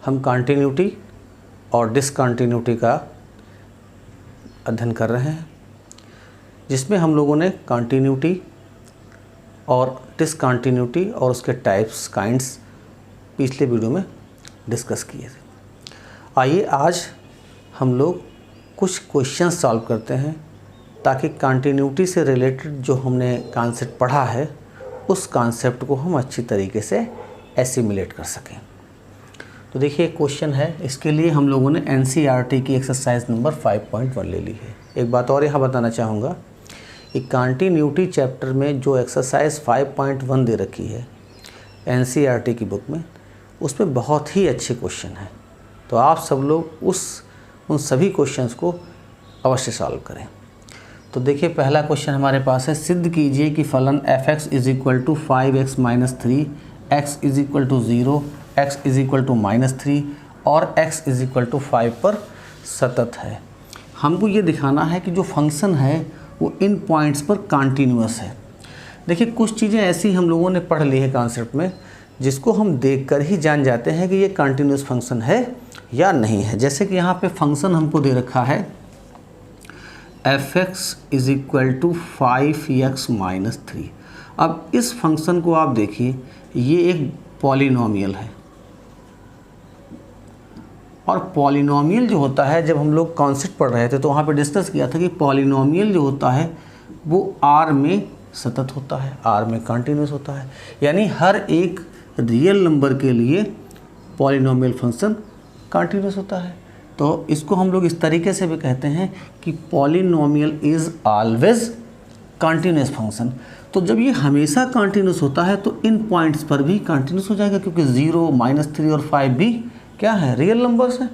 हम कॉन्टिन्यूटी और डिसकॉन्टिन्यूटी का अध्ययन कर रहे हैं, जिसमें हम लोगों ने कॉन्टिन्यूटी और डिसकॉन्टिन्यूटी और उसके टाइप्स काइंड्स पिछले वीडियो में डिस्कस किए थे। आइए आज हम लोग कुछ क्वेश्चंस सॉल्व करते हैं ताकि कॉन्टिन्यूटी से रिलेटेड जो हमने कॉन्सेप्ट पढ़ा है उस कॉन्सेप्ट को हम अच्छी तरीके से एसिमुलेट कर सकें। तो देखिए क्वेश्चन है, इसके लिए हम लोगों ने NCERT की एक्सरसाइज नंबर 5.1 ले ली है। एक बात और यहाँ बताना चाहूँगा कि कॉन्टिन्यूटी चैप्टर में जो एक्सरसाइज 5.1 दे रखी है NCERT की बुक में, उसमें बहुत ही अच्छे क्वेश्चन हैं। तो आप सब लोग उन सभी क्वेश्चंस को अवश्य सॉल्व करें। तो देखिए पहला क्वेश्चन हमारे पास है, सिद्ध कीजिए कि फलन f(x) = 5x - 3, x = 0, x = -3 और x = 5 पर सतत है। हमको ये दिखाना है कि जो फंक्शन है वो इन पॉइंट्स पर कॉन्टीन्यूअस है। देखिए कुछ चीज़ें ऐसी हम लोगों ने पढ़ ली है कॉन्सेप्ट में, जिसको हम देखकर ही जान जाते हैं कि ये कॉन्टीन्यूअस फंक्शन है या नहीं है। जैसे कि यहाँ पे फंक्शन हमको दे रखा है f(x) = 5x - 3। अब इस फंक्शन को आप देखिए, ये एक पॉलिनोमियल है और पॉलिनोमियल जो होता है, जब हम लोग कॉन्सेप्ट पढ़ रहे थे तो वहाँ पे डिस्कस किया था कि पॉलिनोमियल जो होता है वो R में सतत होता है, R में कंटिन्यूस होता है। यानी हर एक रियल नंबर के लिए पॉलिनोमियल फंक्शन कंटिन्यूस होता है। तो इसको हम लोग इस तरीके से भी कहते हैं कि polynomial is always continuous function. तो जब ये हमेशा कंटिन्यूस होता है तो इन पॉइंट्स पर भी कंटिन्यूस हो जाएगा, क्योंकि 0, -3 और 5 भी क्या है, रियल नंबर्स हैं।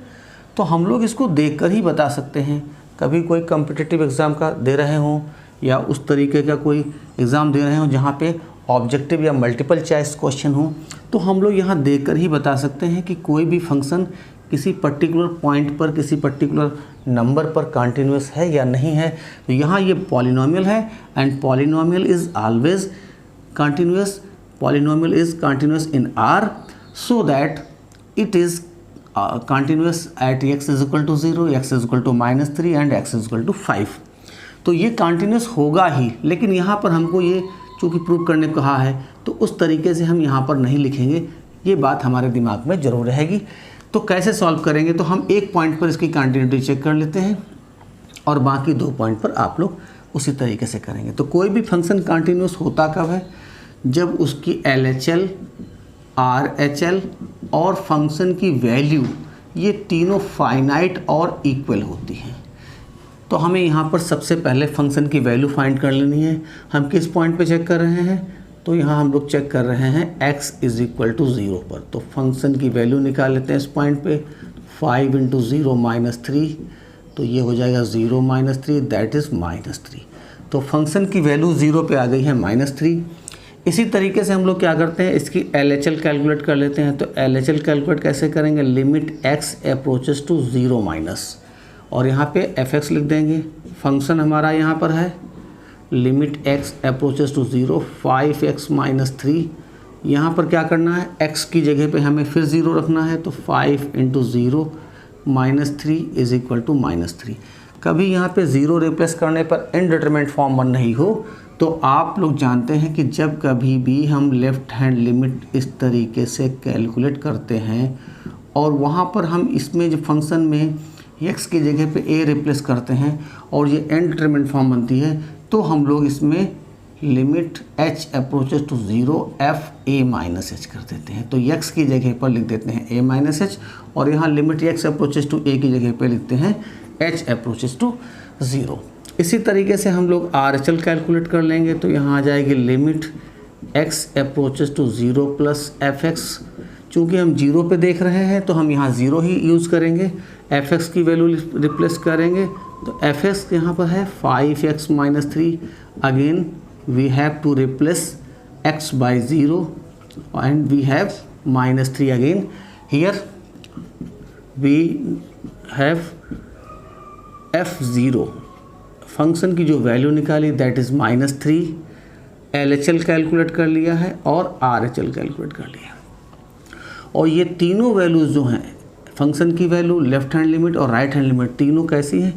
तो हम लोग इसको देखकर ही बता सकते हैं। कभी कोई कॉम्पिटिटिव एग्ज़ाम का दे रहे हों या उस तरीके का कोई एग्ज़ाम दे रहे हों जहाँ पे ऑब्जेक्टिव या मल्टीपल चॉइस क्वेश्चन हो, तो हम लोग यहाँ देखकर ही बता सकते हैं कि कोई भी फंक्शन किसी पर्टिकुलर पॉइंट पर, किसी पर्टिकुलर नंबर पर कंटिन्यूअस है या नहीं है। तो यहाँ ये पॉलिनोमियल है and polynomial is always continuous. Polynomial is continuous in R, so that it is continuous at x = 0, x = -3 and x = 5। तो ये कंटिन्यूस होगा ही, लेकिन यहाँ पर हमको ये चूँकि प्रूव करने को कहा है तो उस तरीके से हम यहाँ पर नहीं लिखेंगे। ये बात हमारे दिमाग में ज़रूर रहेगी। तो कैसे सॉल्व करेंगे, तो हम एक पॉइंट पर इसकी कंटिन्यूटी चेक कर लेते हैं और बाकी 2 पॉइंट पर आप लोग उसी तरीके से करेंगे। तो कोई भी फंक्शन कंटिन्यूस होता कब है, जब उसकी LHL, RHL और फंक्शन की वैल्यू ये तीनों फाइनाइट और इक्वल होती हैं। तो हमें यहाँ पर सबसे पहले फंक्शन की वैल्यू फाइंड कर लेनी है। हम किस पॉइंट पे चेक कर रहे हैं, तो यहाँ हम लोग चेक कर रहे हैं x = 0 पर। तो फंक्शन की वैल्यू निकाल लेते हैं इस पॉइंट पे। 5 × 0 - 3, तो ये हो जाएगा 0 - 3, दैट इज़ -3। तो फंक्शन की वैल्यू 0 पे आ गई है -3। इसी तरीके से हम लोग क्या करते हैं, इसकी LHL कैलकुलेट कर लेते हैं। तो LHL कैलकुलेट कैसे करेंगे, लिमिट x अप्रोचेस टू 0- और यहाँ पे f(x) लिख देंगे। फंक्शन हमारा यहाँ पर है limit x approaches to 0, 5x - 3। यहाँ पर क्या करना है, x की जगह पे हमें फिर 0 रखना है। तो 5 × 0 - 3 = -3। कभी यहाँ पे 0 रिप्लेस करने पर इनडिटरमिनेट फॉर्म बन रही हो, तो आप लोग जानते हैं कि जब कभी भी हम लेफ़्ट हैंड लिमिट इस तरीके से कैलकुलेट करते हैं और वहाँ पर हम इसमें जो फंक्शन में x की जगह पे a रिप्लेस करते हैं और ये इनडिटरमिनेट फॉर्म बनती है, तो हम लोग इसमें limit h approaches to 0 f a - h कर देते हैं। तो x की जगह पर लिख देते हैं a - h और यहाँ limit x approaches to a की जगह पर लिखते हैं h अप्रोचेस टू 0। इसी तरीके से हम लोग RHL कैलकुलेट कर लेंगे। तो यहाँ आ जाएगी limit x approaches to 0 + f(x). चूँकि हम 0 पे देख रहे हैं तो हम यहाँ 0 ही यूज़ करेंगे, f(x) की वैल्यू रिप्लेस करेंगे। तो f(x) यहाँ पर है 5x - 3। Again we have to replace x by 0 and we have -3 again. Here we have f(0) function की जो वैल्यू निकाली दैट इज़ -3। LHL कैलकुलेट कर लिया है और RHL कैलकुलेट कर लिया। और ये तीनों वैल्यूज़ जो हैं फंक्शन की वैल्यू लेफ्ट हैंड लिमिट और राइट हैंड लिमिट तीनों कैसी है,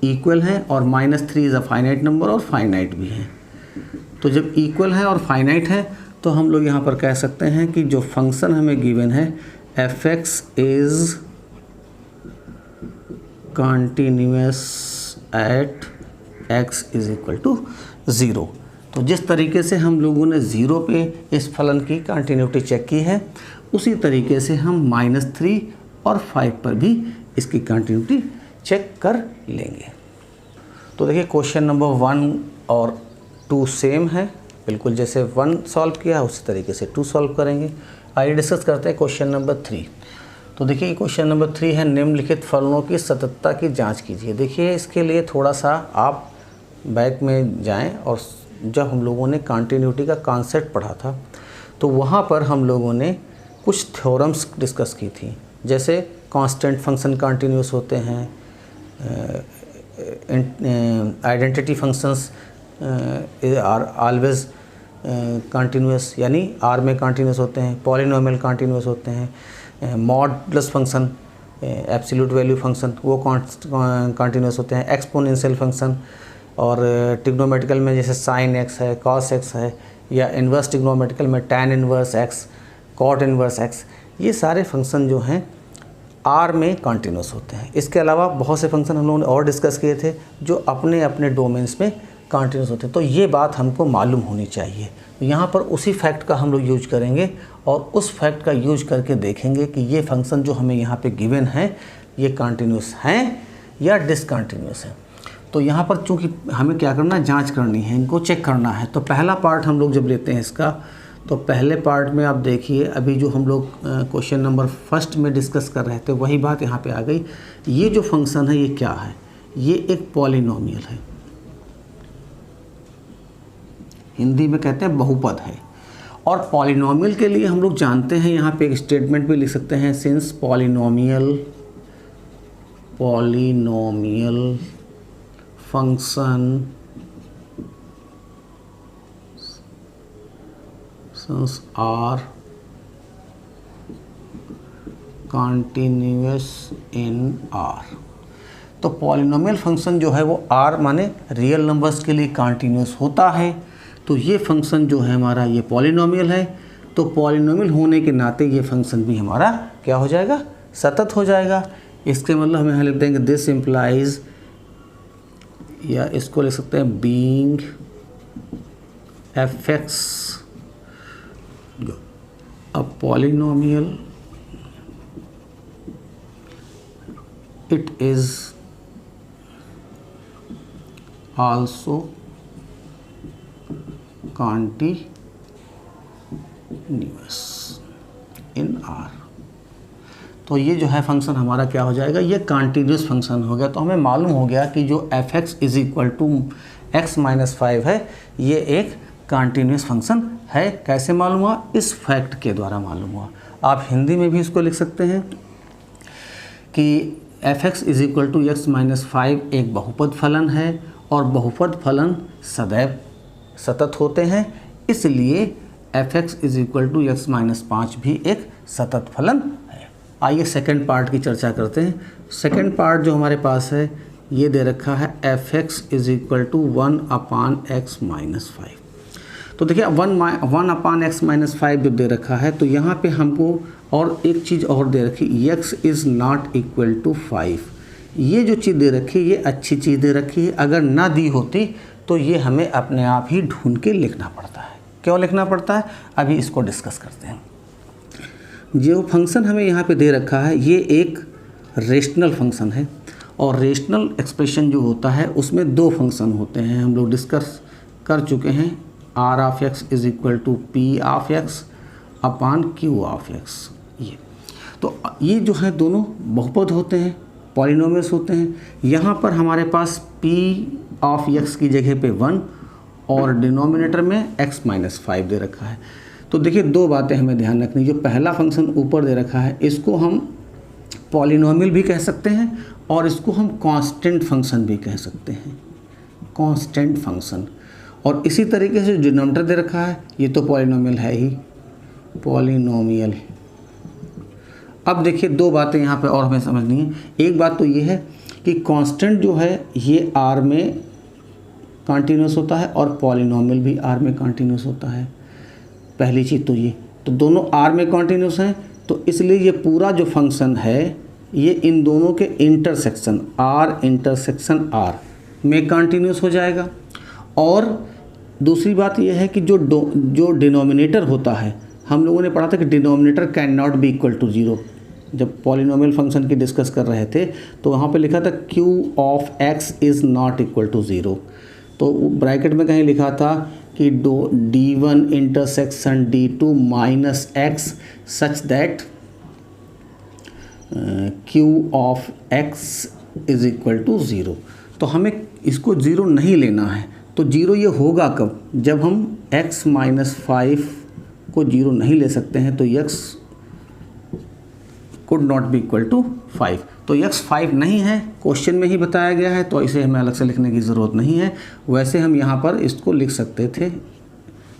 इक्वल है, और -3 इज़ अ फाइनाइट नंबर और फाइनाइट भी है। तो जब इक्वल है और फाइनाइट है तो हम लोग यहाँ पर कह सकते हैं कि जो फंक्शन हमें गिवन है f(x) is continuous at x is equal to 0। तो जिस तरीके से हम लोगों ने 0 पे इस फलन की कंटिन्यूटी चेक की है, उसी तरीके से हम -3 और 5 पर भी इसकी कंटिन्यूटी चेक कर लेंगे। तो देखिए क्वेश्चन नंबर 1 और 2 सेम है, बिल्कुल जैसे 1 सॉल्व किया उसी तरीके से 2 सॉल्व करेंगे। आइए डिस्कस करते हैं क्वेश्चन नंबर 3। तो देखिए क्वेश्चन नंबर 3 है, निम्नलिखित फलनों की सततता की जांच कीजिए। देखिए इसके लिए थोड़ा सा आप बैक में जाएं, और जब हम लोगों ने कंटिन्यूटी का कॉन्सेप्ट पढ़ा था तो वहाँ पर हम लोगों ने कुछ थ्योरम्स डिस्कस की थी, जैसे कांस्टेंट फंक्शन कंटिन्यूस होते हैं, identity functions are always continuous यानी आर में कंटिन्यूस होते हैं, पॉलिनोमियल कंटिन्यूस होते हैं, modulus function absolute value function वो कंटिन्यूस होते हैं, एक्सपोनेंशियल फंक्शन, और ट्रिग्नोमेट्रिकल में जैसे साइन एक्स है, कॉस एक्स है, या इन्वर्स ट्रिग्नोमेट्रिकल में tan inverse x, cot inverse x, ये सारे फंक्शन जो हैं आर में कंटिन्यूस होते हैं। इसके अलावा बहुत से फंक्शन हम लोगों ने और डिस्कस किए थे जो अपने अपने डोमेन्स में कंटिन्यूस होते हैं। तो ये बात हमको मालूम होनी चाहिए। तो यहाँ पर उसी फैक्ट का हम लोग यूज करेंगे और उस फैक्ट का यूज करके देखेंगे कि ये फंक्शन जो हमें यहाँ पे गिवन है ये कंटिन्यूस हैं या डिसकंटिन्यूस हैं। तो यहाँ पर चूँकि हमें क्या करना है, जांच करनी है, इनको चेक करना है। तो पहला पार्ट हम लोग जब लेते हैं इसका, तो पहले पार्ट में आप देखिए अभी जो हम लोग क्वेश्चन नंबर 1 में डिस्कस कर रहे थे वही बात यहाँ पे आ गई। ये जो फंक्शन है ये क्या है, ये एक पॉलिनोमियल है, हिंदी में कहते हैं बहुपद है। और पॉलिनोमियल के लिए हम लोग जानते हैं, यहाँ पे एक स्टेटमेंट भी लिख सकते हैं, since polynomial function are continuous in R. तो पॉलिनोमियल फंक्शन जो है वो आर माने रियल नंबर्स के लिए कंटिन्यूअस होता है। तो ये फंक्शन जो है हमारा ये पॉलिनोमियल है। तो पॉलिनोमियल होने के नाते ये फंक्शन भी हमारा क्या हो जाएगा, सतत हो जाएगा। इसके मतलब हम यहाँ लिख देंगे दिस इम्प्लाइज, या इसको लिख सकते हैं being f(x) a polynomial, it is also continuous in R। तो ये जो है फंक्शन हमारा क्या हो जाएगा, ये कंटिन्यूस फंक्शन हो गया। तो हमें मालूम हो गया कि जो f(x) is equal to x minus 5 है ये एक कंटिन्यूस फंक्शन है। कैसे मालूम हुआ, इस फैक्ट के द्वारा मालूम हुआ। आप हिंदी में भी इसको लिख सकते हैं कि f(x) is equal to x minus 5 एक बहुपद फलन है, और बहुपद फलन सदैव सतत होते हैं, इसलिए f(x) is equal to x minus 5 भी एक सतत फलन है। आइए सेकंड पार्ट की चर्चा करते हैं। सेकंड पार्ट जो हमारे पास है ये दे रखा है f(x) is equal to 1/x minus 5। तो देखिए 1/x माइनस 5 जब दे रखा है तो यहाँ पे हमको और एक चीज़ और दे रखी, x is not equal to 5। ये जो चीज़ दे रखी है ये अच्छी चीज़ दे रखी है। अगर ना दी होती तो ये हमें अपने आप ही ढूंढ के लिखना पड़ता है। क्यों लिखना पड़ता है, अभी इसको डिस्कस करते हैं। जो फंक्शन हमें यहाँ पे दे रखा है ये एक रेशनल फंक्शन है, और रेशनल एक्सप्रेशन जो होता है उसमें दो फंक्शन होते हैं, हम लोग डिस्कस कर चुके हैं। r(x) is equal to p(x) upon q(x). ये तो ये जो है दोनों बहुपद होते हैं, पॉलिनोमियल्स होते हैं। यहाँ पर हमारे पास p(x) की जगह पे 1 और डिनोमिनेटर में x माइनस 5 दे रखा है। तो देखिए दो बातें हमें ध्यान रखनी। जो पहला फंक्शन ऊपर दे रखा है इसको हम पॉलिनोमियल भी कह सकते हैं, और इसको हम कांस्टेंट फंक्शन भी कह सकते हैं, कांस्टेंट फंक्शन। और इसी तरीके से जो डिनोमिनेटर दे रखा है ये तो पॉलिनोमियल है ही, पॉलिनोमियल। अब देखिए दो बातें यहाँ पे और हमें समझनी है। एक बात तो ये है कि कांस्टेंट जो है ये आर में कंटिन्यूस होता है और पॉलिनॉमियल भी आर में कंटिन्यूस होता है। पहली चीज़ तो ये, तो दोनों आर में कंटिन्यूस हैं, तो इसलिए ये पूरा जो फंक्शन है ये इन दोनों के इंटरसेक्शन आर इंटरसेक्शन आर में कंटिन्यूस हो जाएगा। और दूसरी बात यह है कि जो डिनोमिनेटर होता है, हम लोगों ने पढ़ा था कि denominator can not be equal to zero. जब पॉलिनोमियल फंक्शन की डिस्कस कर रहे थे तो वहाँ पे लिखा था q of x is not equal to zero, तो ब्रैकेट में कहीं लिखा था कि d1 intersection d2 minus x such that q of x is equal to zero. तो हमें इसको ज़ीरो नहीं लेना है। तो ज़ीरो ये होगा कब? जब हम x माइनस 5 को ज़ीरो नहीं ले सकते हैं, तो x could not be equal to 5। तो x 5 नहीं है, क्वेश्चन में ही बताया गया है, तो इसे हमें अलग से लिखने की ज़रूरत नहीं है। वैसे हम यहाँ पर इसको लिख सकते थे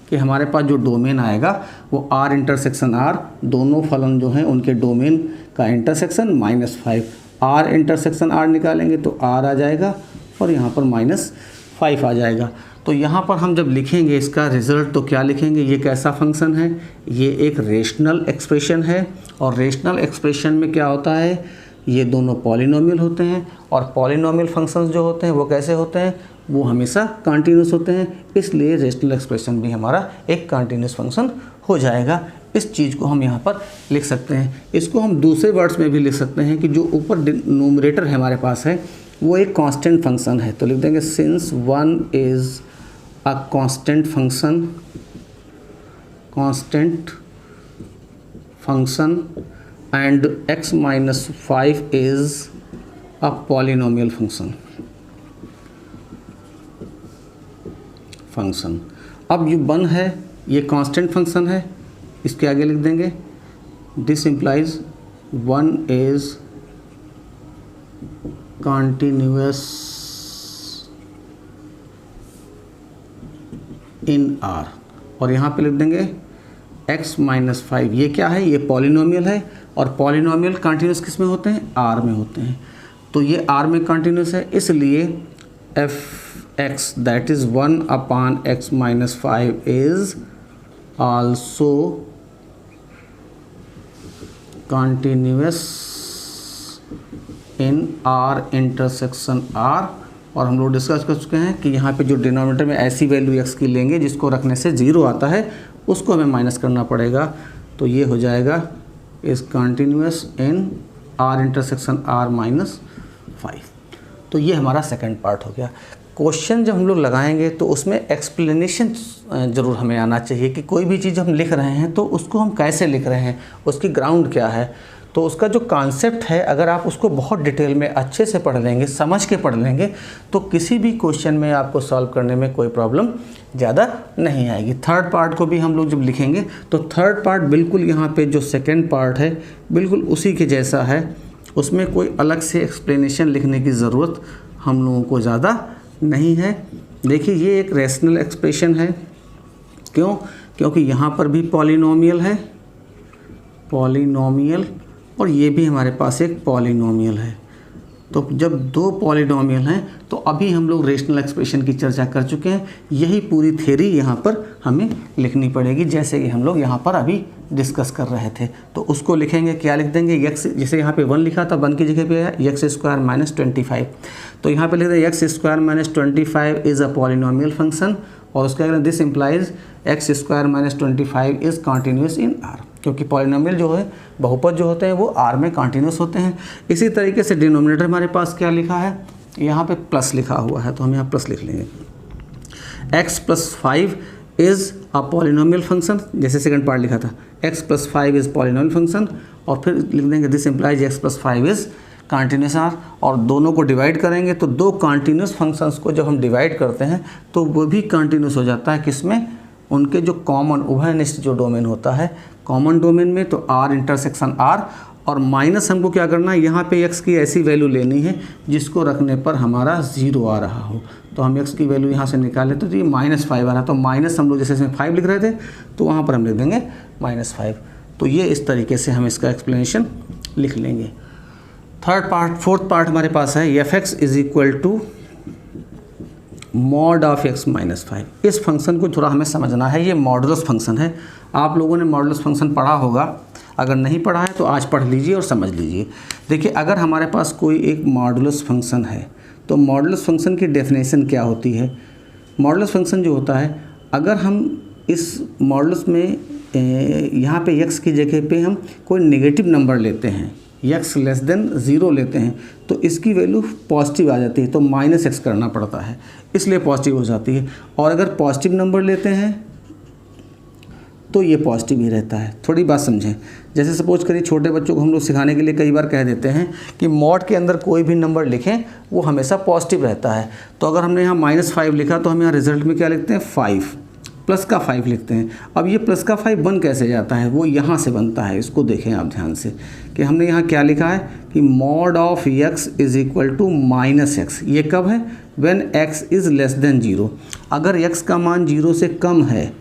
कि हमारे पास जो डोमेन आएगा वो r इंटरसेक्शन r, दोनों फलन जो हैं उनके डोमेन का इंटरसेक्शन -5, r इंटरसेक्शन r निकालेंगे तो r आ जाएगा और यहाँ पर -5 आ जाएगा। तो यहाँ पर हम जब लिखेंगे इसका रिज़ल्ट तो क्या लिखेंगे? ये कैसा फंक्शन है? ये एक रेशनल एक्सप्रेशन है, और रेशनल एक्सप्रेशन में क्या होता है, ये दोनों पॉलिनोमियल होते हैं, और पॉलिनोमियल फंक्शंस जो होते हैं वो कैसे होते हैं? वो हमेशा कंटिन्यूस होते हैं, इसलिए रेशनल एक्सप्रेशन भी हमारा एक कंटिन्यूस फंक्शन हो जाएगा। इस चीज़ को हम यहाँ पर लिख सकते हैं। इसको हम दूसरे वर्ड्स में भी लिख सकते हैं कि जो ऊपर न्यूमरेटर है हमारे पास है वो एक कांस्टेंट फंक्शन है, तो लिख देंगे since 1 is a constant function and x minus 5 is a polynomial function. अब ये 1 है, ये कांस्टेंट फंक्शन है, इसके आगे लिख देंगे this implies 1 is continuous in R, और यहाँ पे लिख देंगे x माइनस 5। ये क्या है? ये पॉलिनोमियल है, और पॉलिनोमियल कंटिन्यूस किस में होते हैं? R में होते हैं। तो ये R में कंटिन्यूस है, इसलिए f(x) that is 1 upon x minus 5 is also continuous in R intersection R। और हम लोग डिस्कस कर चुके हैं कि यहाँ पे जो डिनोमिनेटर में ऐसी वैल्यू x की लेंगे जिसको रखने से 0 आता है, उसको हमें माइनस करना पड़ेगा। तो ये हो जाएगा is continuous in R intersection R minus 5। तो ये हमारा सेकंड पार्ट हो गया। क्वेश्चन जब हम लोग लगाएंगे तो उसमें एक्सप्लेनेशन ज़रूर हमें आना चाहिए कि कोई भी चीज़ हम लिख रहे हैं तो उसको हम कैसे लिख रहे हैं, उसकी ग्राउंड क्या है। तो उसका जो कॉन्सेप्ट है, अगर आप उसको बहुत डिटेल में अच्छे से पढ़ लेंगे, समझ के पढ़ लेंगे, तो किसी भी क्वेश्चन में आपको सॉल्व करने में कोई प्रॉब्लम ज़्यादा नहीं आएगी। थर्ड पार्ट को भी हम लोग जब लिखेंगे तो थर्ड पार्ट बिल्कुल यहाँ पे जो सेकंड पार्ट है बिल्कुल उसी के जैसा है, उसमें कोई अलग से एक्सप्लेनेशन लिखने की ज़रूरत हम लोगों को ज़्यादा नहीं है। देखिए ये एक रेशनल एक्सप्रेशन है, क्यों? क्योंकि यहाँ पर भी पॉलिनोमियल है, और ये भी हमारे पास एक पॉलिनोमियल है। तो जब दो पॉलिनोमियल हैं तो अभी हम लोग रेशनल एक्सप्रेशन की चर्चा कर चुके हैं। यही पूरी थ्योरी यहाँ पर हमें लिखनी पड़ेगी, जैसे कि हम लोग यहाँ पर अभी डिस्कस कर रहे थे। तो उसको लिखेंगे, क्या लिख देंगे? x, जैसे यहाँ पे 1 लिखा था, 1 की जगह पे है x स्क्वायर माइनस 25। तो यहाँ पे लिख दें x square minus 25 is a polynomial function, और उसके अगर this implies x square minus 25 is continuous in R, क्योंकि पॉलिनोमियल जो है, बहुपद जो होते हैं वो R में कंटिन्यूस होते हैं। इसी तरीके से डिनोमिनेटर हमारे पास क्या लिखा है? यहाँ पे प्लस लिखा हुआ है, तो हम यहाँ प्लस लिख लेंगे। x plus 5 is a polynomial function, जैसे सेकंड पार्ट लिखा था x plus 5 is polynomial function, और फिर लिख देंगे this implies x plus 5 is continuous R, और दोनों को डिवाइड करेंगे तो दो कंटिन्यूस फंक्शंस को जब हम डिवाइड करते हैं तो वो भी कंटिन्यूस हो जाता है। किसमें? उनके जो कॉमन उभयनिष्ठ जो डोमेन होता है, कॉमन डोमेन में, तो R इंटरसेक्शन R, और माइनस हमको क्या करना है, यहाँ पे x की ऐसी वैल्यू लेनी है जिसको रखने पर हमारा 0 आ रहा हो। तो हम x की वैल्यू यहाँ से निकाले तो ये -5 आ रहा है, तो माइनस हम लोग जैसे इसमें 5 लिख रहे थे तो वहाँ पर हम लिख देंगे -5। तो ये इस तरीके से हम इसका एक्सप्लेनेशन लिख लेंगे। फोर्थ पार्ट हमारे पास है f x is equal to mod of x minus 5। इस फंक्शन को थोड़ा हमें समझना है, ये मॉडुलस फंक्शन है। आप लोगों ने मॉडुलस फंक्शन पढ़ा होगा, अगर नहीं पढ़ा है तो आज पढ़ लीजिए और समझ लीजिए। देखिए, अगर हमारे पास कोई एक मॉडुलस फंक्शन है तो मॉडुलस फंक्शन की डेफिनेशन क्या होती है। मॉडुलस फंक्शन जो होता है, अगर हम इस मॉडुलस में यहाँ पे x की जगह पे हम कोई नेगेटिव नंबर लेते हैं, x लेस देन 0 लेते हैं, तो इसकी वैल्यू पॉजिटिव आ जाती है, तो -x करना पड़ता है, इसलिए पॉजिटिव हो जाती है। और अगर पॉजिटिव नंबर लेते हैं तो ये पॉजिटिव ही रहता है। थोड़ी बात समझें, जैसे सपोज करिए छोटे बच्चों को हम लोग सिखाने के लिए कई बार कह देते हैं कि मॉड के अंदर कोई भी नंबर लिखें वो हमेशा पॉजिटिव रहता है। तो अगर हमने यहाँ -5 लिखा तो हम यहाँ रिजल्ट में क्या लिखते हैं, 5 प्लस का 5 लिखते हैं। अब ये प्लस का 5 बन कैसे जाता है, वो यहाँ से बनता है। इसको देखें आप ध्यान से कि हमने यहाँ क्या लिखा है कि mod of x is equal to -x। ये कब है, when x is less than 0। अगर x का मान 0 से कम है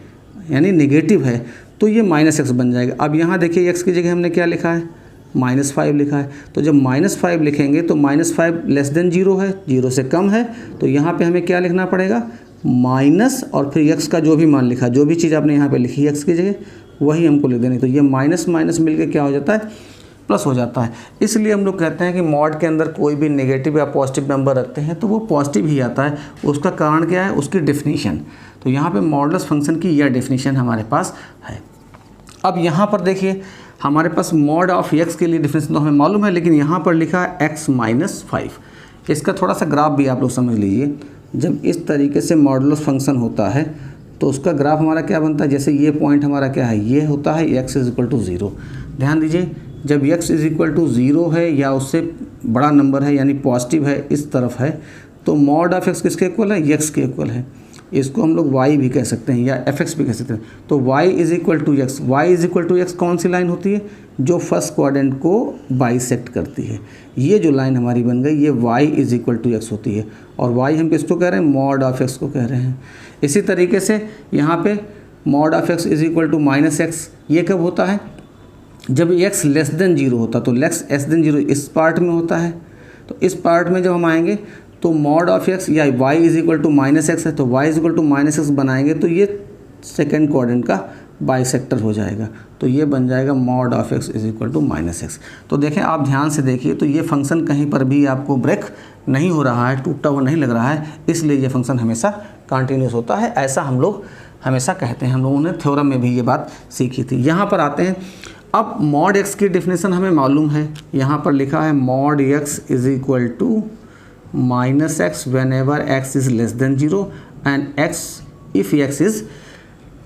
यानी नेगेटिव है तो ये -x बन जाएगा। अब यहाँ देखिए x की जगह हमने क्या लिखा है, -5 लिखा है। तो जब -5 लिखेंगे तो -5 लेस देन 0 है, 0 से कम है, तो यहाँ पे हमें क्या लिखना पड़ेगा, माइनस और फिर x का जो भी मान लिखा, जो भी चीज़ आपने यहाँ पे लिखी x की जगह वही हमको लिख देनी। तो ये माइनस माइनस मिल के क्या हो जाता है, प्लस हो जाता है। इसलिए हम लोग कहते हैं कि मॉड के अंदर कोई भी नेगेटिव या पॉजिटिव नंबर रखते हैं तो वो पॉजिटिव ही आता है। उसका कारण क्या है, उसकी डेफिनीशन। तो यहाँ पे मॉडुलस फंक्शन की यह डेफिनीशन हमारे पास है। अब यहाँ पर देखिए हमारे पास मॉड ऑफ x के लिए डेफिनेशन तो हमें मालूम है, लेकिन यहाँ पर लिखा है x माइनस 5। इसका थोड़ा सा ग्राफ भी आप लोग समझ लीजिए। जब इस तरीके से मॉडुलस फंक्शन होता है तो उसका ग्राफ हमारा क्या बनता है, जैसे ये पॉइंट हमारा क्या है, ये होता है x इज इक्वल टू 0। ध्यान दीजिए, जब x इज इक्वल टू 0 है या उससे बड़ा नंबर है यानी पॉजिटिव है, इस तरफ है, तो मॉड ऑफ x किसके इक्वल है, x के इक्वल है। इसको हम लोग y भी कह सकते हैं या fx भी कह सकते हैं। तो y is equal to x, y is equal to x कौन सी लाइन होती है, जो फर्स्ट क्वाड्रेंट को बाइसेक्ट करती है। ये जो लाइन हमारी बन गई ये y is equal to x होती है, और y हम किसको कह रहे हैं, मॉड ऑफ x को कह रहे हैं। इसी तरीके से यहाँ पे mod of x is equal to -x, ये कब होता है, जब x लेस देन 0 होता, तो लेस देन 0 इस पार्ट में होता है। तो इस पार्ट में जब हम आएंगे तो मॉड ऑफ x या y is equal to -x है, तो y is equal to -x बनाएंगे तो ये सेकेंड क्वाड्रेंट का बाइसेक्टर हो जाएगा। तो ये बन जाएगा mod of x is equal to -x। तो देखें, आप ध्यान से देखिए, तो ये फंक्शन कहीं पर भी आपको ब्रेक नहीं हो रहा है, टूटा हुआ नहीं लग रहा है, इसलिए ये फंक्शन हमेशा कंटिन्यूस होता है। ऐसा हम लोग हमेशा कहते हैं, हम लोगों ने थ्योरम में भी ये बात सीखी थी। यहाँ पर आते हैं, अब मॉड x की डेफिनेशन हमें मालूम है। यहाँ पर लिखा है mod x is equal to -x whenever x is less than 0 and x if x is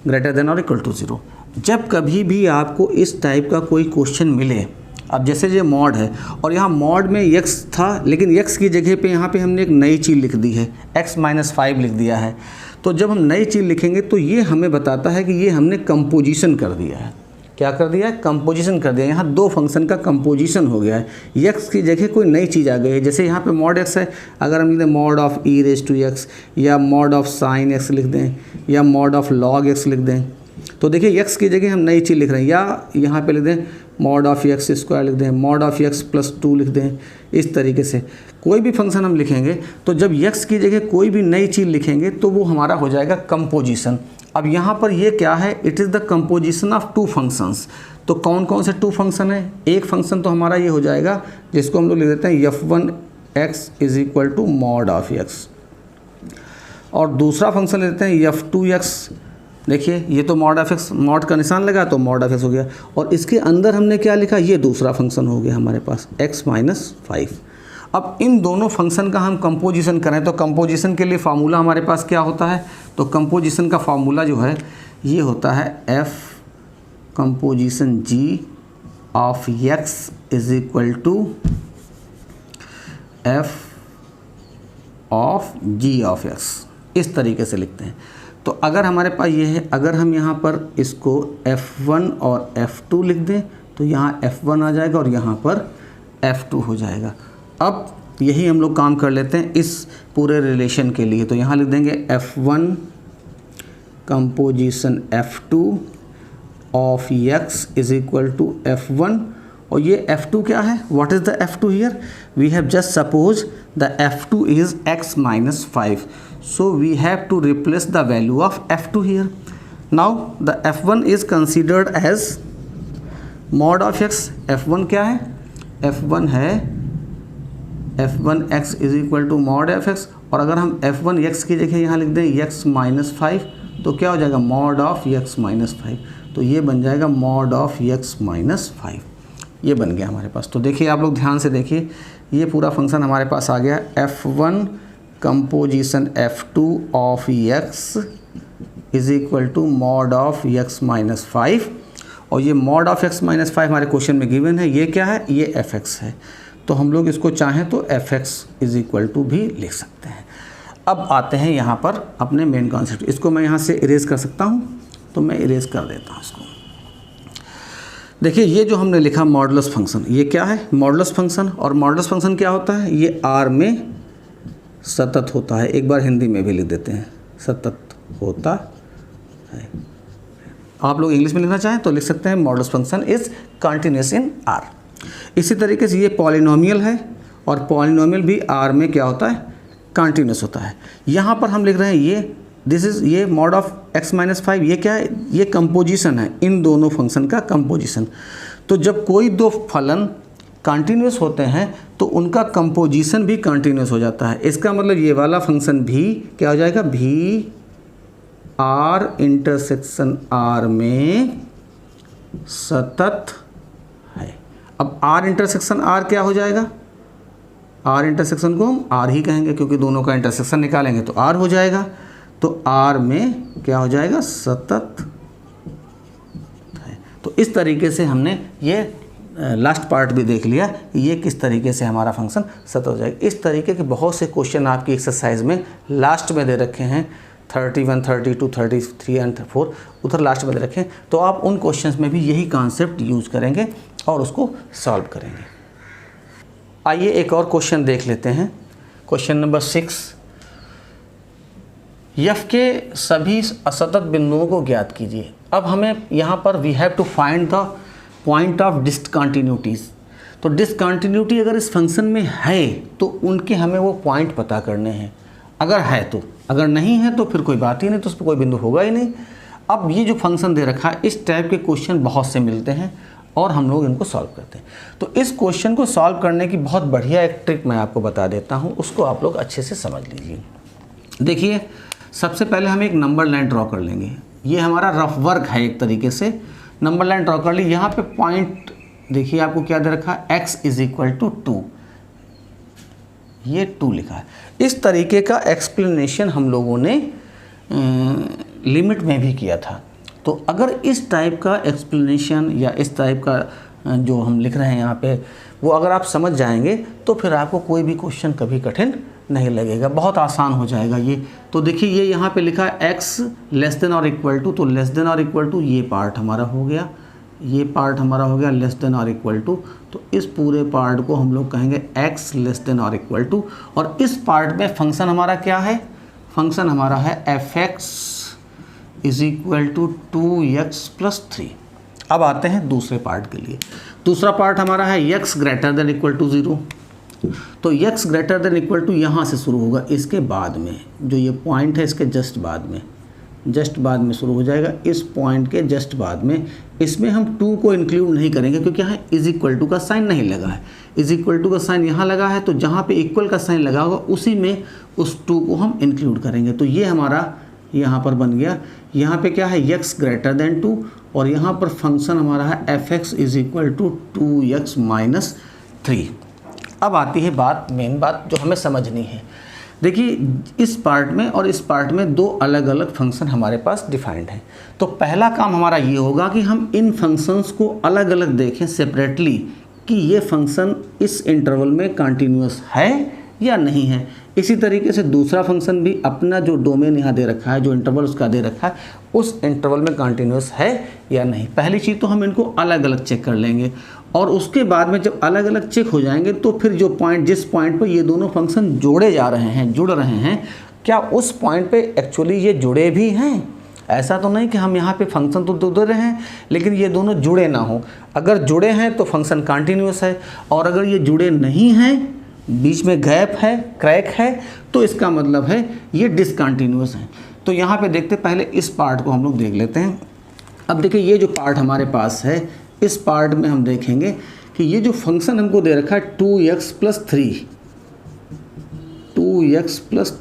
greater than or equal to 0। जब कभी भी आपको इस टाइप का कोई क्वेश्चन मिले, अब जैसे ये मॉड है और यहाँ मॉड में x था, लेकिन x की जगह पे यहाँ पे हमने एक नई चीज़ लिख दी है, x माइनस 5 लिख दिया है। तो जब हम नई चीज़ लिखेंगे तो ये हमें बताता है कि ये हमने कंपोजिशन कर दिया है। क्या कर दिया है, कंपोजिशन कर दिया। यहाँ दो फंक्शन का कंपोजिशन हो गया है, x की जगह कोई नई चीज़ आ गई है। जैसे यहाँ पे मॉड x है, अगर हम लिख दें mod of e raise to x या मॉड ऑफ साइन x लिख दें या मॉड ऑफ लॉग x लिख दें, तो देखिए x की जगह हम नई चीज़ लिख रहे हैं। या यहाँ पे लिख दें मॉड ऑफ x स्क्वायर लिख दें, मॉड ऑफ x प्लस 2 लिख दें। इस तरीके से कोई भी फंक्शन हम लिखेंगे तो जब x की जगह कोई भी नई चीज़ लिखेंगे तो वो हमारा हो जाएगा कंपोजिशन। अब यहाँ पर ये क्या है, it is the composition of two functions. तो कौन कौन से टू फंक्शन है, एक फंक्शन तो हमारा ये हो जाएगा जिसको हम लोग लिख देते हैं f1x is equal to mod of x, और दूसरा फंक्शन लेते हैं f2x। देखिए ये तो मॉड ऑफ x, मॉड का निशान लगा तो मॉड ऑफ x हो गया, और इसके अंदर हमने क्या लिखा, ये दूसरा फंक्शन हो गया हमारे पास x माइनस 5। अब इन दोनों फंक्शन का हम कंपोजिशन करें तो कंपोजिशन के लिए फार्मूला हमारे पास क्या होता है, तो कंपोजिशन का फार्मूला जो है ये होता है f composition g of x is equal to f of g of x। इस तरीके से लिखते हैं। तो अगर हमारे पास ये है, अगर हम यहाँ पर इसको f1 और f2 लिख दें तो यहाँ f1 आ जाएगा और यहाँ पर f2 हो जाएगा। अब यही हम लोग काम कर लेते हैं इस पूरे रिलेशन के लिए। तो यहाँ लिख देंगे f1 composition f2 of x is equal to f1 और ये f2 क्या है, what is the f2 here, we have just suppose the f2 is x minus 5, so we have to replace the value of f2 here. Now the f1 is considered as mod of x. f1 क्या है, f1 है f1x is equal to mod f x, और अगर हम f1x की जगह यहाँ लिख दें x माइनस 5 तो क्या हो जाएगा, मॉड ऑफ x माइनस 5, तो ये बन जाएगा मॉड ऑफ x माइनस 5, ये बन गया हमारे पास। तो देखिए आप लोग ध्यान से देखिए, ये पूरा फंक्शन हमारे पास आ गया f1 composition f2 of x is equal to mod of x minus 5, और ये मॉड ऑफ x माइनस 5 हमारे क्वेश्चन में गिवन है, ये क्या है, ये fx है, तो हम लोग इसको चाहें तो fx इज इक्वल टू भी लिख सकते हैं। अब आते हैं यहाँ पर अपने मेन कॉन्सेप्ट, इसको मैं यहाँ से इरेज कर सकता हूँ, तो मैं इरेज कर देता हूँ इसको। देखिए ये जो हमने लिखा मॉडुलस फंक्शन, ये क्या है, मॉडुलस फंक्शन, और मॉडुलस फंक्शन क्या होता है, ये r में सतत होता है, एक बार हिंदी में भी लिख देते हैं, सतत होता है। आप लोग इंग्लिश में लिखना चाहें तो लिख सकते हैं modulus function is continuous in r। इसी तरीके से ये पॉलिनोमियल है, और पॉलिनोमियल भी r में क्या होता है, कंटिन्यूस होता है। यहाँ पर हम लिख रहे हैं ये दिस इज़ ये मॉड ऑफ x माइनस 5, ये क्या है, ये कंपोजिशन है, इन दोनों फंक्शन का कंपोजिशन। तो जब कोई दो फलन कंटिन्यूस होते हैं तो उनका कंपोजिशन भी कंटिन्यूस हो जाता है। इसका मतलब ये वाला फंक्शन भी क्या हो जाएगा, भी r इंटरसेक्शन r में सतत है। अब r इंटरसेक्शन r क्या हो जाएगा, r इंटरसेक्शन को हम r ही कहेंगे क्योंकि दोनों का इंटरसेक्शन निकालेंगे तो r हो जाएगा, तो r में क्या हो जाएगा, सतत है। तो इस तरीके से हमने ये लास्ट पार्ट भी देख लिया, ये किस तरीके से हमारा फंक्शन सतत हो जाएगा। इस तरीके के बहुत से क्वेश्चन आपकी एक्सरसाइज में लास्ट में दे रखे हैं, 31, 32, 33 एंड 4 उधर लास्ट में दे रखे हैं, तो आप उन क्वेश्चंस में भी यही कॉन्सेप्ट यूज़ करेंगे और उसको सॉल्व करेंगे। आइए एक और क्वेश्चन देख लेते हैं, क्वेश्चन नंबर 6। यफ के सभी असतत बिंदुओं को ज्ञात कीजिए। अब हमें यहाँ पर we have to find the point of discontinuities. तो डिसकंटिन्यूटी अगर इस फंक्शन में है तो उनके हमें वो पॉइंट पता करने हैं, अगर है तो, अगर नहीं है तो फिर कोई बात ही नहीं, तो उस पर कोई बिंदु होगा ही नहीं। अब ये जो फंक्शन दे रखा है, इस टाइप के क्वेश्चन बहुत से मिलते हैं और हम लोग इनको सॉल्व करते हैं। तो इस क्वेश्चन को सॉल्व करने की बहुत बढ़िया एक ट्रिक मैं आपको बता देता हूँ, उसको आप लोग अच्छे से समझ लीजिए। देखिए सबसे पहले हम एक नंबर लाइन ड्रॉ कर लेंगे, ये हमारा रफ वर्क है, एक तरीके से नंबर लाइन ड्रॉ कर ली। यहाँ पे पॉइंट देखिए आपको क्या दे रखा है, x इज इक्वल टू 2, ये 2 लिखा है। इस तरीके का एक्सप्लेनेशन हम लोगों ने लिमिट में भी किया था। तो अगर इस टाइप का एक्सप्लेनेशन या इस टाइप का जो हम लिख रहे हैं यहाँ पे, वो अगर आप समझ जाएंगे तो फिर आपको कोई भी क्वेश्चन कभी कठिन नहीं लगेगा, बहुत आसान हो जाएगा ये। तो देखिए ये यहाँ पे लिखा है x लेस देन और इक्वल टू, तो लेस देन और इक्वल टू ये पार्ट हमारा हो गया, ये पार्ट हमारा हो गया लेस देन और इक्वल टू। तो इस पूरे पार्ट को हम लोग कहेंगे x लेस देन और इक्वल टू, और इस पार्ट में फंक्शन हमारा क्या है, फंक्शन हमारा है fx is equal to 2x plus 3। अब आते हैं दूसरे पार्ट के लिए। दूसरा पार्ट हमारा है x greater than equal to 0। तो x greater than equal to यहाँ से शुरू होगा, इसके बाद में जो ये पॉइंट है इसके जस्ट बाद में शुरू हो जाएगा, इस पॉइंट के जस्ट बाद में। इसमें हम 2 को इंक्लूड नहीं करेंगे क्योंकि यहाँ इज इक्वल टू का साइन नहीं लगा है, इज इक्वल टू का साइन यहाँ लगा है, तो जहाँ पे इक्वल का साइन लगा होगा उसी में उस 2 को हम इंक्लूड करेंगे। तो ये हमारा यहाँ पर बन गया, यहाँ पे क्या है x ग्रेटर देन 2, और यहाँ पर फंक्शन हमारा है fx is equal to 2x minus 3। अब आती है बात, मेन बात जो हमें समझनी है। देखिए इस पार्ट में और इस पार्ट में 2 अलग अलग फंक्शन हमारे पास डिफाइंड हैं। तो पहला काम हमारा ये होगा कि हम इन फंक्शंस को अलग अलग देखें सेपरेटली कि ये फंक्शन इस इंटरवल में कंटिन्यूअस है या नहीं है। इसी तरीके से दूसरा फंक्शन भी अपना जो डोमेन यहाँ दे रखा है, जो इंटरवल उसका दे रखा है, उस इंटरवल में कंटिन्यूअस है या नहीं। पहली चीज़ तो हम इनको अलग अलग चेक कर लेंगे, और उसके बाद में जब अलग अलग चेक हो जाएंगे तो फिर जो पॉइंट, जिस पॉइंट पर ये दोनों फंक्शन जुड़ रहे हैं, क्या उस पॉइंट पे एक्चुअली ये जुड़े भी हैं। ऐसा तो नहीं कि हम यहाँ पे फंक्शन तो दे रहे हैं लेकिन ये दोनों जुड़े ना हो। अगर जुड़े हैं तो फंक्शन कंटिन्यूस है, और अगर ये जुड़े नहीं हैं, बीच में गैप है, क्रैक है, तो इसका मतलब है ये डिसकंटिन्यूस है। तो यहाँ पे देखते पहले इस पार्ट को हम लोग देख लेते हैं। अब देखिए ये जो पार्ट हमारे पास है, इस पार्ट में हम देखेंगे कि ये जो फंक्शन हमको दे रखा है 2x प्लस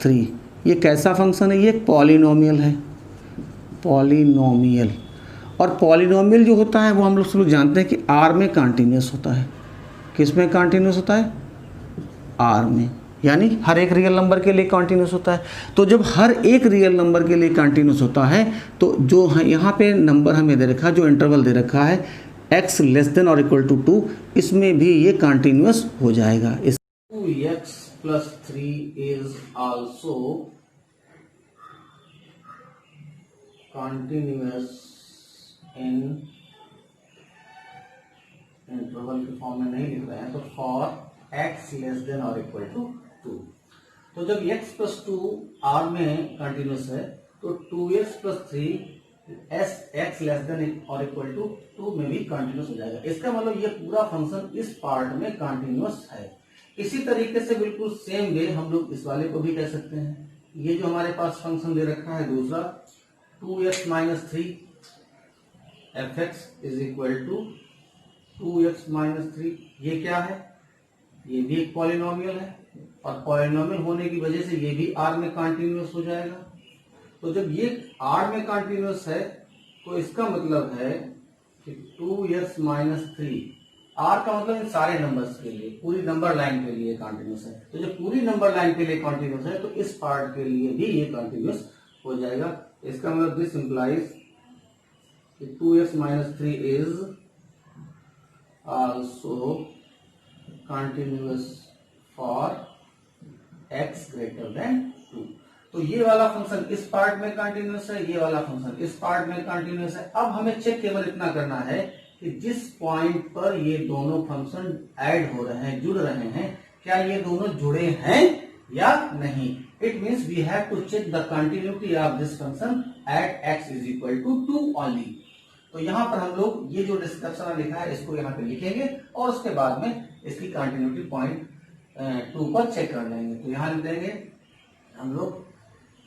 3, ये कैसा फंक्शन है? ये एक पॉलिनोमियल है, पॉलिनोमियल। और पॉलिनोमियल जो होता है वो हम लोग जानते हैं कि आर में कंटिन्यूस होता है। किस में कंटिन्यूस होता है? आर में, यानी हर एक रियल नंबर के लिए कंटिन्यूस होता है। तो जब हर एक रियल नंबर के लिए कंटिन्यूस होता है तो जो है यहाँ पे नंबर हमें दे रखा है, जो इंटरवल दे रखा है x लेस देन और इक्वल टू 2, इसमें भी ये कंटिन्यूस हो जाएगा। 2x plus 3 is also continuous in, interval के फॉर्म में नहीं लिख रहे हैं, तो फॉर x लेस देन और इक्वल टू 2। तो जब x प्लस 2 r में कंटिन्यूस है तो 2x plus 3 x less then और इक्वल टू 2 में भी कंटिन्यूस हो जाएगा। इसका मतलब ये पूरा फंक्शन इस पार्ट में कंटिन्यूस है। इसी तरीके से बिल्कुल सेम वे हम लोग इस वाले को भी कह सकते हैं। ये जो हमारे पास फंक्शन दे रखा है दूसरा 2x minus 3 fx is equal to 2x minus 3, ये क्या है? ये भी एक पॉलिनोमियल है, और पॉलिनोमियल होने की वजह से ये भी आर में कंटिन्यूस हो जाएगा। तो जब ये आर में कंटिन्यूस है तो इसका मतलब है कि 2x माइनस 3, आर का मतलब इन सारे नंबर्स के लिए, पूरी नंबर लाइन के लिए कंटिन्यूस है। तो जब पूरी नंबर लाइन के लिए कंटिन्यूस है तो इस पार्ट के लिए भी ये कंटिन्यूस हो जाएगा। इसका मतलब this implies 2x minus 3 is also continuous for x greater then 2। तो ये वाला फंक्शन इस पार्ट में कंटिन्यूस है, ये वाला फंक्शन इस पार्ट में कंटिन्यूस है। अब हमें चेक केवल इतना करना है कि जिस पॉइंट पर ये दोनों फंक्शन ऐड हो रहे हैं, जुड़ रहे हैं, क्या ये दोनों जुड़े हैं या नहीं। It means we have to check the continuity of this function at x is equal to 2 only. तो यहां पर हम लोग ये जो डिस्क्रिप्शन लिखा है इसको यहाँ पे लिखेंगे और उसके बाद में इसकी कंटिन्यूटी पॉइंट 2 पर चेक कर लेंगे। तो यहां लिख देंगे हम लोग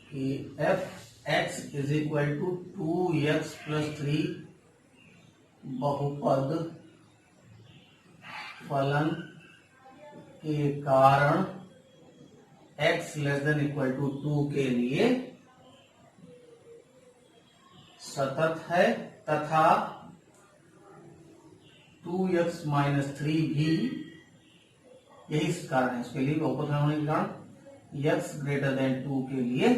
कि f x is equal to 2x plus 3 बहुपद फलन के कारण x less than equal to 2 के लिए सतत है, तथा 2x माइनस 3 भी यही कारण है, इसके लिए बहुपद होने के कारण x ग्रेटर देन 2 के लिए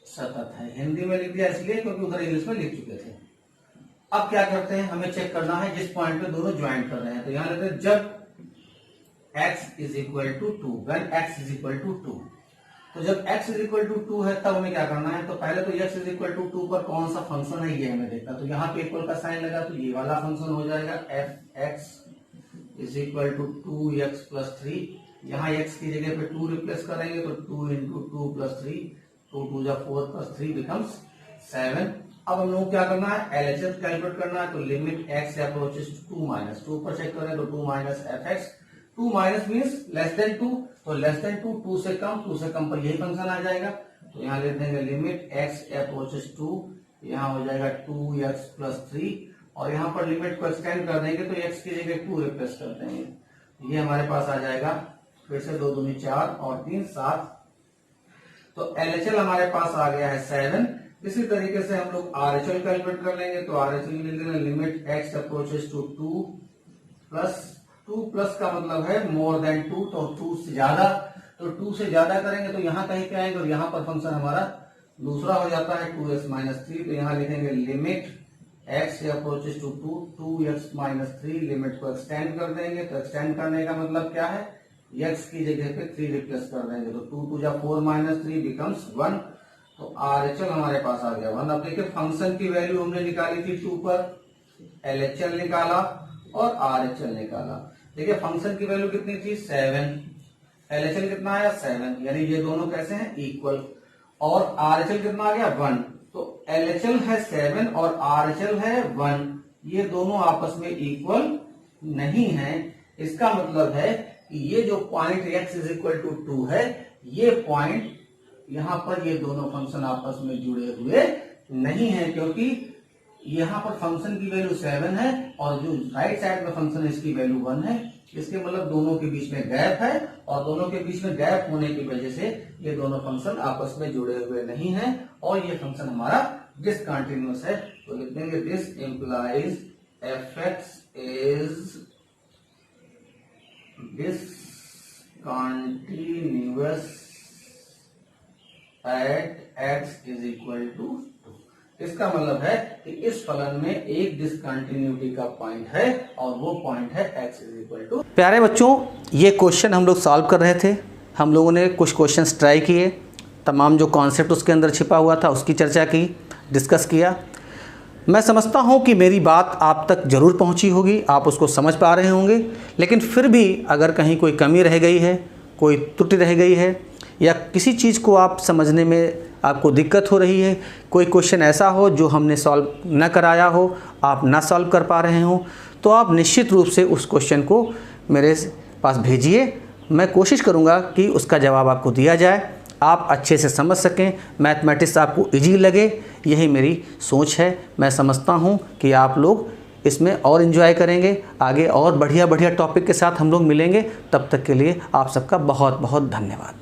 सतत है। हिंदी में लिख दिया इसलिए क्योंकि उधर इंग्लिश में लिख चुके थे। अब क्या करते हैं, हमें चेक करना है जिस पॉइंट पे दोनों ज्वाइन कर रहे हैं। तो यहां लेते हैं जब x is equal to 2, when x is equal to 2। तो जब x इज इक्वल टू 2 है तब हमें क्या करना है, तो पहले तो x इज इक्वल टू 2 पर कौन सा फंक्शन है ये हमें देखना। तो यहाँ पे इक्वल का साइन लगा तो ये वाला फंक्शन हो जाएगा f x is equal to 2x plus 3। यहाँ x की जगह पे 2 रिप्लेस करेंगे तो 2 इंटू 2 प्लस 3, 2 2 जा 4 प्लस 3 बिकम्स 7। अब हम लोग क्या करना है, एलएचएस कैलकुलेट करना है। तो limit x approaches to 2 minus 2 पर चेक करें तो 2 minus f x, 2 minus means less than 2, तो लेस देन 2, 2 से कम, 2 से कम पर यही फंक्शन आ जाएगा। तो यहाँ लिख देंगे लिमिट x अप्रोचेस 2, यहाँ हो जाएगा 2x प्लस 3, और यहाँ पर लिमिट को एक्सटेंड कर देंगे तो x की जगह 2 रिप्लेस कर देंगे। ये हमारे पास आ जाएगा फिर से 2 दूनी 4 और 3 7। तो एलएचएल हमारे पास आ गया है 7। इसी तरीके से हम लोग आरएचएल कैलकुलेट कर लेंगे। तो आरएचएल लिख देंगे limit x approaches to 2 plus का मतलब है मोर देन 2, तो 2 से ज्यादा, तो 2 से ज्यादा करेंगे तो यहाँ कहीं पे आएंगे और यहाँ पर फंक्शन हमारा दूसरा हो जाता है 2x माइनस 3। तो यहाँ लिखेंगे limit x approaches to 2x minus 3, limit को एक्सटेंड कर देंगे। तो एक्सटेंड करने का मतलब क्या है, x की जगह पे 3 रिप्लेस कर देंगे तो 2 2 जा 4 माइनस 3 बिकम्स 1। तो आरएचएल हमारे पास आ गया 1। अब देखिए फंक्शन की वैल्यू हमने निकाली थी 2 पर, एलएचएल निकाला और आरएचएल निकाला। देखिए फंक्शन की वैल्यू कितनी थी 7, एलएचएल कितना आया 7, यानी ये दोनों कैसे हैं इक्वल, और आरएचएल कितना आ गया 1। LHL है 7 और RHL है 1, ये दोनों आपस में इक्वल नहीं है। इसका मतलब है कि ये जो point x is equal to 2 है, ये पॉइंट यहां पर ये दोनों फंक्शन आपस में जुड़े हुए नहीं है, क्योंकि यहां पर फंक्शन की वैल्यू 7 है और जो राइट साइड में फंक्शन है इसकी वैल्यू 1 है। इसके मतलब दोनों के बीच में गैप है, और दोनों के बीच में गैप होने की वजह से ये दोनों फंक्शन आपस में जुड़े हुए नहीं है, और ये फंक्शन हमारा डिसकंटिन्यूअस है। तो लिख देंगे this implies fx is discontinuous at x is equal to 2। इसका मतलब है कि इस फलन में एक डिसकंटिन्यूटी का पॉइंट है और वो पॉइंट है x इज इक्वल टू। प्यारे बच्चों, ये क्वेश्चन हम लोग सॉल्व कर रहे थे। हम लोगों ने कुछ क्वेश्चंस ट्राई किए, तमाम जो कॉन्सेप्ट उसके अंदर छिपा हुआ था उसकी चर्चा की, डिस्कस किया। मैं समझता हूँ कि मेरी बात आप तक ज़रूर पहुँची होगी, आप उसको समझ पा रहे होंगे। लेकिन फिर भी अगर कहीं कोई कमी रह गई है, कोई त्रुटि रह गई है, या किसी चीज़ को आप समझने में आपको दिक्कत हो रही है, कोई क्वेश्चन ऐसा हो जो हमने सॉल्व न कराया हो, आप ना सॉल्व कर पा रहे हो, तो आप निश्चित रूप से उस क्वेश्चन को मेरे पास भेजिए। मैं कोशिश करूँगा कि उसका जवाब आपको दिया जाए, आप अच्छे से समझ सकें, मैथमेटिक्स आपको इजी लगे, यही मेरी सोच है। मैं समझता हूँ कि आप लोग इसमें और इन्जॉय करेंगे। आगे और बढ़िया बढ़िया टॉपिक के साथ हम लोग मिलेंगे। तब तक के लिए आप सबका बहुत बहुत धन्यवाद।